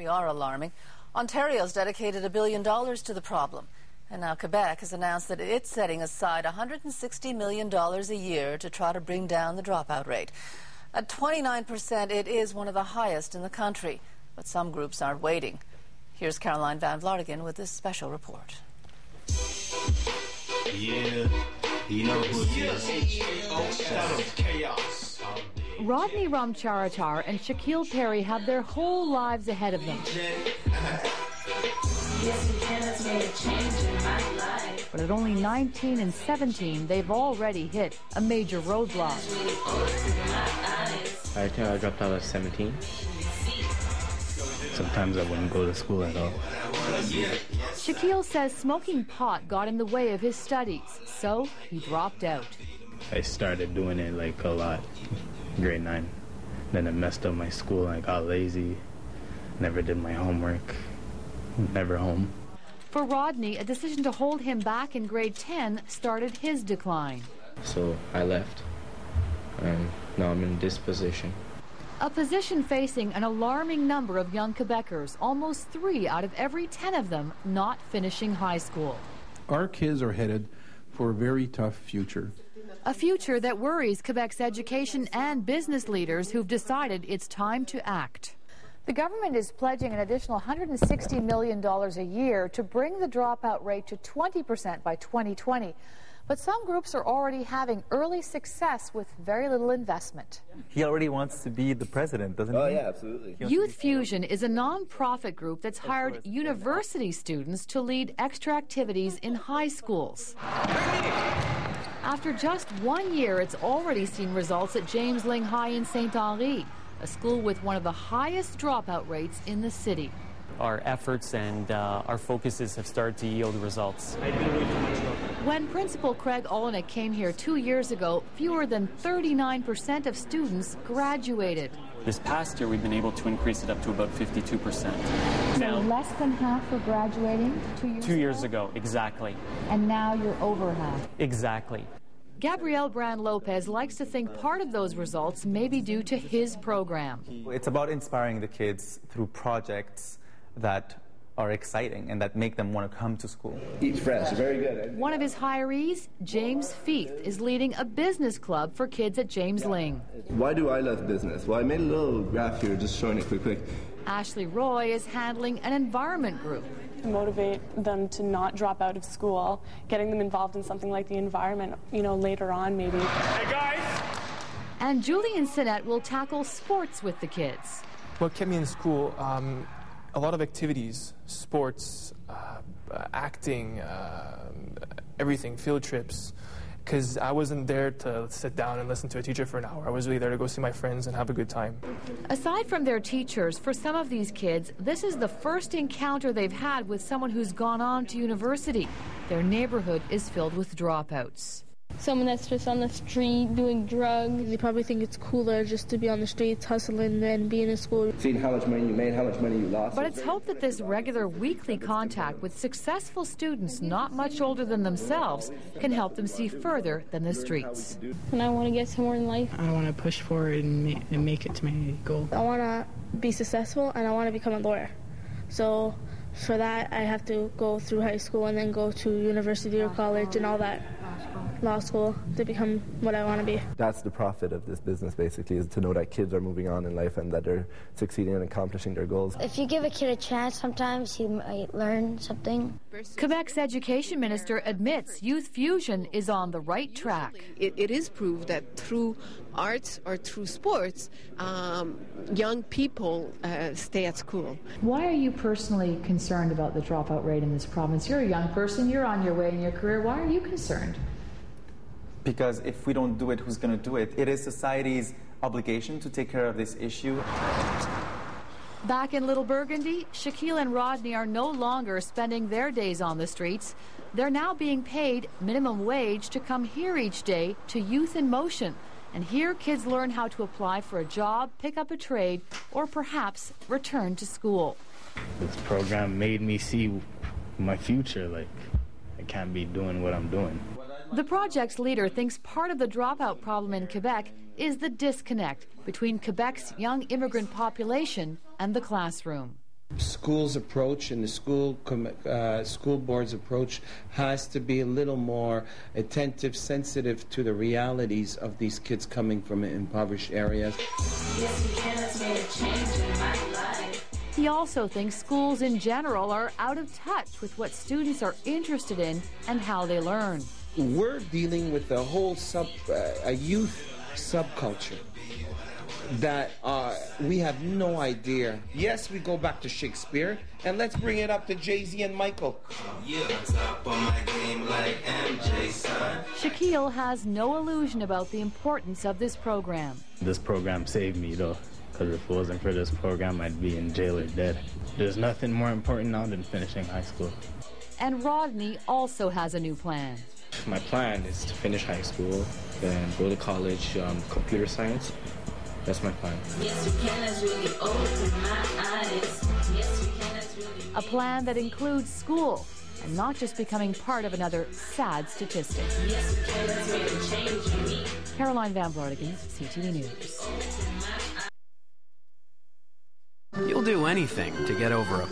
country are alarming. Ontario's dedicated $1 billion to the problem. And now Quebec has announced that it's setting aside $160 million a year to try to bring down the dropout rate. At 29%, it is one of the highest in the country. But some groups aren't waiting. Here's Caroline Van Vlartigan with this special report. Yeah, you know who it is. Chaos. Rodney Ramcharatar and Shaquille Perry have their whole lives ahead of them. Yes, weekend has made a change in my life. But at only 19 and 17, they've already hit a major roadblock. I think I dropped out at 17. Sometimes I wouldn't go to school at all. Shaquille says smoking pot got in the way of his studies, so he dropped out. I started doing it like a lot, grade 9. Then it messed up my school and I got lazy, never did my homework, never home. For Rodney, a decision to hold him back in grade 10 started his decline. So I left, and now I'm in this position. A position facing an alarming number of young Quebecers, almost 3 out of every 10 of them not finishing high school. Our kids are headed for a very tough future. A future that worries Quebec's education and business leaders who've decided it's time to act. The government is pledging an additional $160 million a year to bring the dropout rate to 20% by 2020. But some groups are already having early success with very little investment. He already wants to be the president, doesn't he? Oh, yeah, absolutely. Youth Fusion is a non-profit group that's hired university students to lead extra activities in high schools. After just 1 year, it's already seen results at James Lyng High in St. Henri, a school with one of the highest dropout rates in the city. Our efforts and our focuses have started to yield results. When Principal Craig Olenek came here 2 years ago, fewer than 39% of students graduated. This past year, we've been able to increase it up to about 52%. So less than half were graduating 2 years ago? 2 years ago, exactly. And now you're over half? Exactly. Gabrielle Brand-Lopez likes to think part of those results may be due to his program. It's about inspiring the kids through projects that are exciting and that make them want to come to school. Eat fresh, very good. One of his hirees, James Feith, is leading a business club for kids at James Lyng. Why do I love business? Well, I made a little graph here just showing it quick. Ashley Roy is handling an environment group. Motivate them to not drop out of school, getting them involved in something like the environment, later on maybe. Hey guys! And Julian Sinnett will tackle sports with the kids. What kept me in school, a lot of activities, sports, acting, everything, field trips, because I wasn't there to sit down and listen to a teacher for an hour. I was really there to go see my friends and have a good time. Aside from their teachers, for some of these kids, this is the first encounter they've had with someone who's gone on to university. Their neighborhood is filled with dropouts. Someone that's just on the street doing drugs. They probably think it's cooler just to be on the streets hustling than being in school. Seeing how much money you made, how much money you lost. But it's hoped that this regular weekly contact with successful students not much older than themselves can help them see further than the streets. And I want to get somewhere in life. I want to push forward and make it to my goal. I want to be successful and I want to become a lawyer. So for that, I have to go through high school and then go to university or college and all that. Law school to become what I want to be. That's the profit of this business, basically, is to know that kids are moving on in life and that they're succeeding and accomplishing their goals. If you give a kid a chance, sometimes he might learn something. Quebec's education minister admits Youth Fusion is on the right track. It is proved that through arts or through sports, young people stay at school. Why are you personally concerned about the dropout rate in this province? You're a young person, you're on your way in your career. Why are you concerned? Because if we don't do it, who's going to do it? It is society's obligation to take care of this issue. Back in Little Burgundy, Shaquille and Rodney are no longer spending their days on the streets. They're now being paid minimum wage to come here each day to Youth in Motion. And here kids learn how to apply for a job, pick up a trade, or perhaps return to school. This program made me see my future, like I can't be doing what I'm doing. The project's leader thinks part of the dropout problem in Quebec is the disconnect between Quebec's young immigrant population and the classroom. School's approach and the school board's approach has to be a little more attentive, sensitive to the realities of these kids coming from impoverished areas. Yes, we can. It's made a change in my life. He also thinks schools in general are out of touch with what students are interested in and how they learn. We're dealing with a whole a youth subculture that we have no idea. Yes, we go back to Shakespeare, and let's bring it up to Jay-Z and Michael. Yeah, top of my game like MJ, son. Shaquille has no illusion about the importance of this program. This program saved me, though, because if it wasn't for this program, I'd be in jail or dead. There's nothing more important now than finishing high school. And Rodney also has a new plan. My plan is to finish high school, then go to college, computer science. That's my plan. Yes, we can. That's really open my eyes. Yes, we can. That's really. A plan that includes school and not just becoming part of another sad statistic. Yes, we can. That's made a change in me. Caroline Van Vlortigen, CTV News. You'll do anything to get over a